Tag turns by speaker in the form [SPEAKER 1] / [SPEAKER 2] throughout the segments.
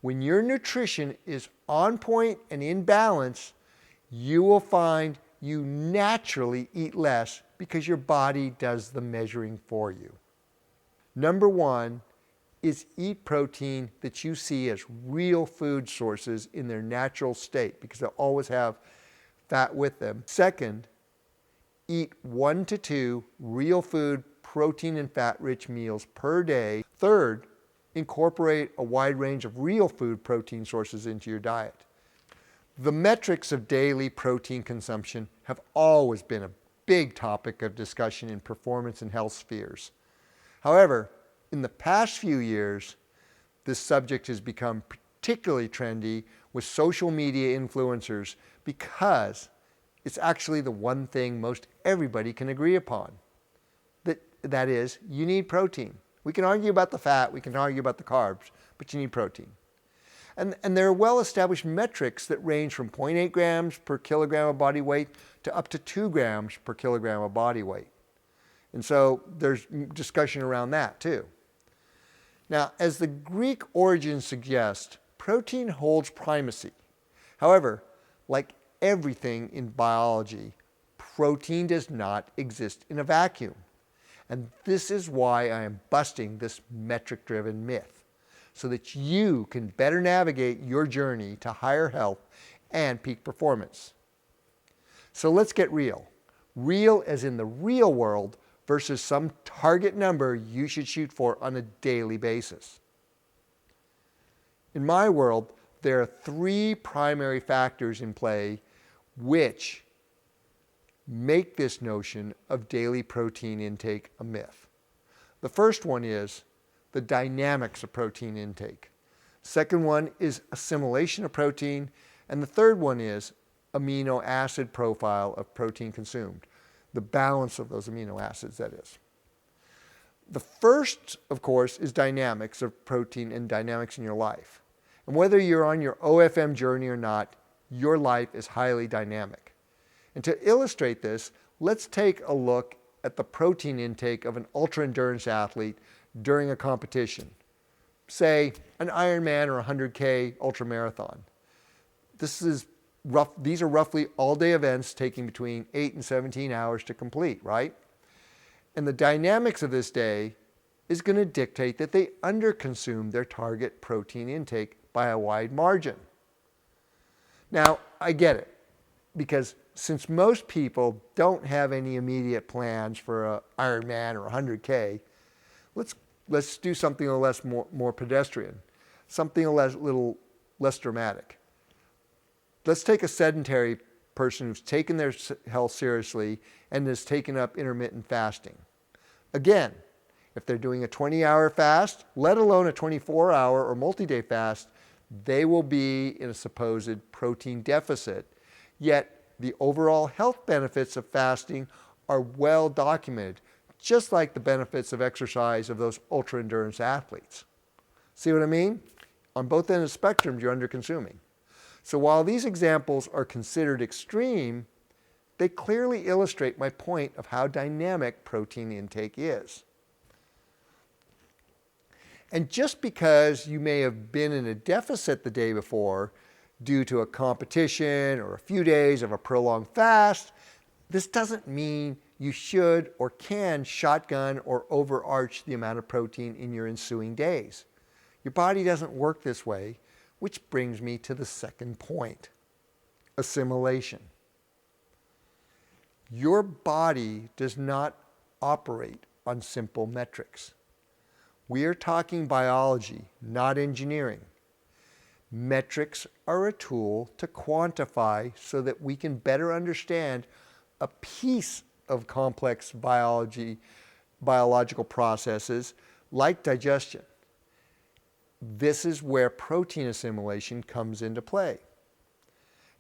[SPEAKER 1] When your nutrition is on point and in balance, you will find you naturally eat less because your body does the measuring for you. Number one is eat protein that you see as real food sources in their natural state because they'll always have fat with them. Second, eat 1 to 2 real food protein and fat-rich meals per day. Third, incorporate a wide range of real food protein sources into your diet. The metrics of daily protein consumption have always been a big topic of discussion in performance and health spheres. However, in the past few years, this subject has become particularly trendy with social media influencers because it's actually the one thing most everybody can agree upon. That is, you need protein. We can argue about the fat, we can argue about the carbs, but you need protein. And there are well-established metrics that range from 0.8 grams per kilogram of body weight to up to 2 grams per kilogram of body weight. And so there's discussion around that too. Now, as the Greek origins suggest, protein holds primacy. However, like everything in biology, protein does not exist in a vacuum. And this is why I am busting this metric-driven myth, so that you can better navigate your journey to higher health and peak performance. So let's get real. Real as in the real world versus some target number you should shoot for on a daily basis. In my world, there are 3 primary factors in play which make this notion of daily protein intake a myth. The first one is the dynamics of protein intake. Second one is assimilation of protein. And the third one is amino acid profile of protein consumed. The balance of those amino acids, that is. The first, of course, is dynamics of protein and dynamics in your life. And whether you're on your OFM journey or not, your life is highly dynamic. And to illustrate this, let's take a look at the protein intake of an ultra-endurance athlete during a competition. Say, an Ironman or a 100K ultramarathon. These are roughly all-day events taking between 8 and 17 hours to complete, right? And the dynamics of this day is going to dictate that they underconsume their target protein intake by a wide margin. Now, I get it, because since most people don't have any immediate plans for an Ironman or 100K, let's do something a little more pedestrian, something a little less dramatic. Let's take a sedentary person who's taken their health seriously and has taken up intermittent fasting. Again, if they're doing a 20-hour fast, let alone a 24-hour or multi-day fast, they will be in a supposed protein deficit. Yet the overall health benefits of fasting are well documented, just like the benefits of exercise of those ultra-endurance athletes. See what I mean? On both ends of the spectrum, you're under-consuming. So while these examples are considered extreme, they clearly illustrate my point of how dynamic protein intake is. And just because you may have been in a deficit the day before due to a competition or a few days of a prolonged fast, this doesn't mean you should or can shotgun or overarch the amount of protein in your ensuing days. Your body doesn't work this way, which brings me to the second point, assimilation. Your body does not operate on simple metrics. We are talking biology, not engineering. Metrics are a tool to quantify so that we can better understand a piece of complex biological processes like digestion. This is where protein assimilation comes into play.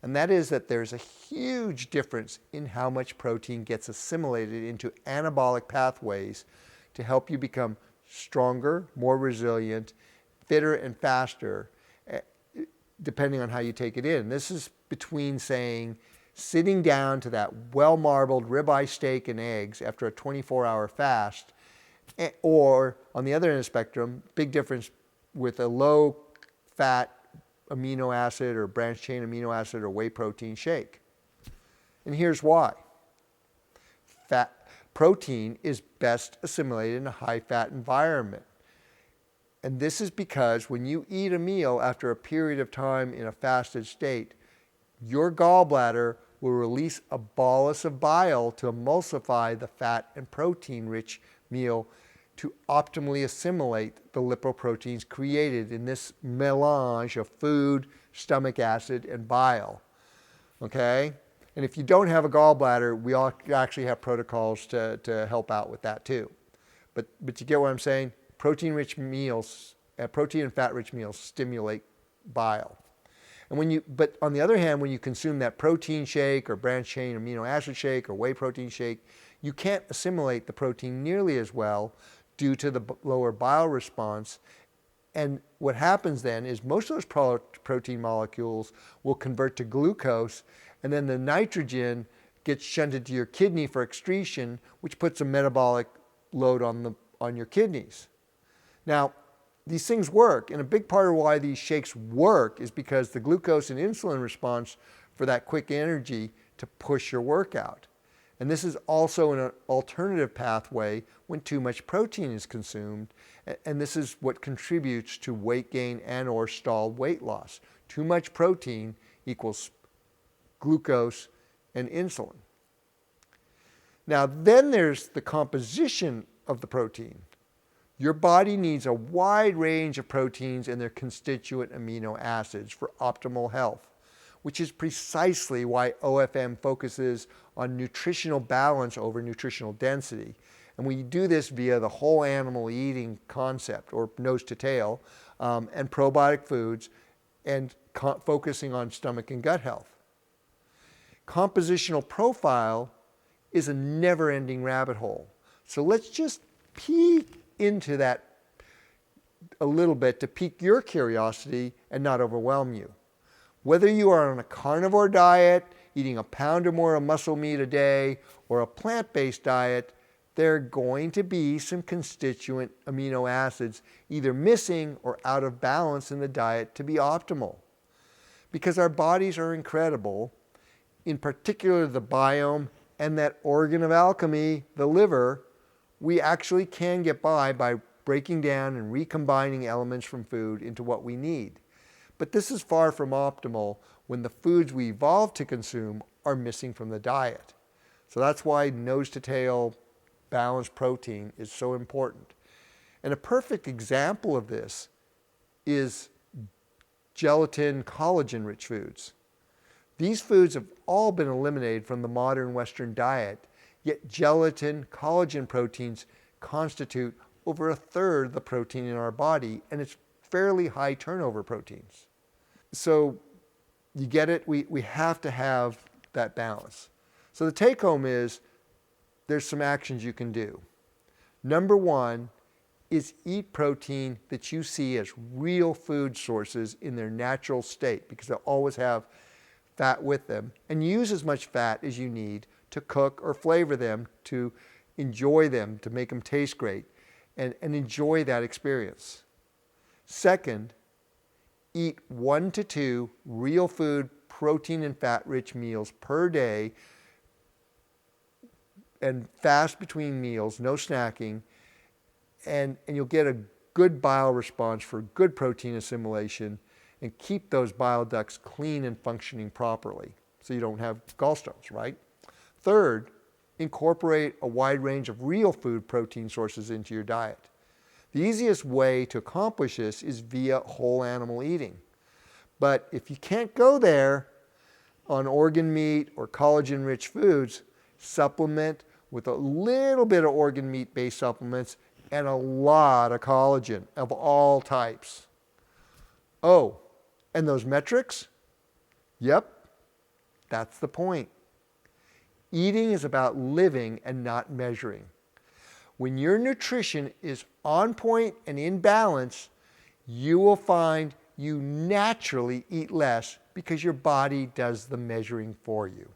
[SPEAKER 1] And that is that there's a huge difference in how much protein gets assimilated into anabolic pathways to help you become stronger, more resilient, fitter, and faster, depending on how you take it in. This is between saying sitting down to that well-marbled ribeye steak and eggs after a 24-hour fast, or on the other end of the spectrum, big difference with a low fat amino acid or branched chain amino acid or whey protein shake. And here's why. Protein is best assimilated in a high-fat environment. And this is because when you eat a meal after a period of time in a fasted state, your gallbladder will release a bolus of bile to emulsify the fat and protein-rich meal to optimally assimilate the lipoproteins created in this melange of food, stomach acid, and bile. Okay? And if you don't have a gallbladder, we all actually have protocols to help out with that too. But you get what I'm saying? Protein-rich meals, protein and fat-rich meals stimulate bile. And but on the other hand, when you consume that protein shake or branched chain amino acid shake or whey protein shake, you can't assimilate the protein nearly as well due to the lower bile response. And what happens then is most of those protein molecules will convert to glucose, and then the nitrogen gets shunted to your kidney for excretion, which puts a metabolic load on your kidneys. Now, these things work, and a big part of why these shakes work is because the glucose and insulin response for that quick energy to push your workout. And this is also an alternative pathway when too much protein is consumed, and this is what contributes to weight gain and or stalled weight loss. Too much protein equals glucose and insulin. Now then there's the composition of the protein. Your body needs a wide range of proteins and their constituent amino acids for optimal health, which is precisely why OFM focuses on nutritional balance over nutritional density. And we do this via the whole animal eating concept, or nose to tail, and probiotic foods, and focusing on stomach and gut health. Compositional profile is a never-ending rabbit hole. So let's just peek into that a little bit to pique your curiosity and not overwhelm you. Whether you are on a carnivore diet, eating a pound or more of muscle meat a day, or a plant-based diet, there are going to be some constituent amino acids either missing or out of balance in the diet to be optimal. Because our bodies are incredible, in particular the biome and that organ of alchemy, the liver, we actually can get by breaking down and recombining elements from food into what we need. But this is far from optimal when the foods we evolved to consume are missing from the diet. So that's why nose to tail balanced protein is so important. And a perfect example of this is gelatin, collagen-rich foods. These foods have all been eliminated from the modern Western diet, yet gelatin, collagen proteins constitute over a third of the protein in our body, and it's fairly high turnover proteins. So you get it? We have to have that balance. So the take home is there's some actions you can do. Number one is eat protein that you see as real food sources in their natural state, because they'll always have fat with them, and use as much fat as you need to cook or flavor them, to enjoy them, to make them taste great, and enjoy that experience. Second, eat 1 to 2 real food, protein and fat-rich meals per day, and fast between meals, no snacking, and you'll get a good bile response for good protein assimilation, and keep those bile ducts clean and functioning properly so you don't have gallstones, right? Third, incorporate a wide range of real food protein sources into your diet. The easiest way to accomplish this is via whole animal eating. But if you can't go there on organ meat or collagen-rich foods, supplement with a little bit of organ meat-based supplements and a lot of collagen of all types. Oh, and those metrics? Yep, that's the point. Eating is about living and not measuring. When your nutrition is on point and in balance, you will find you naturally eat less because your body does the measuring for you.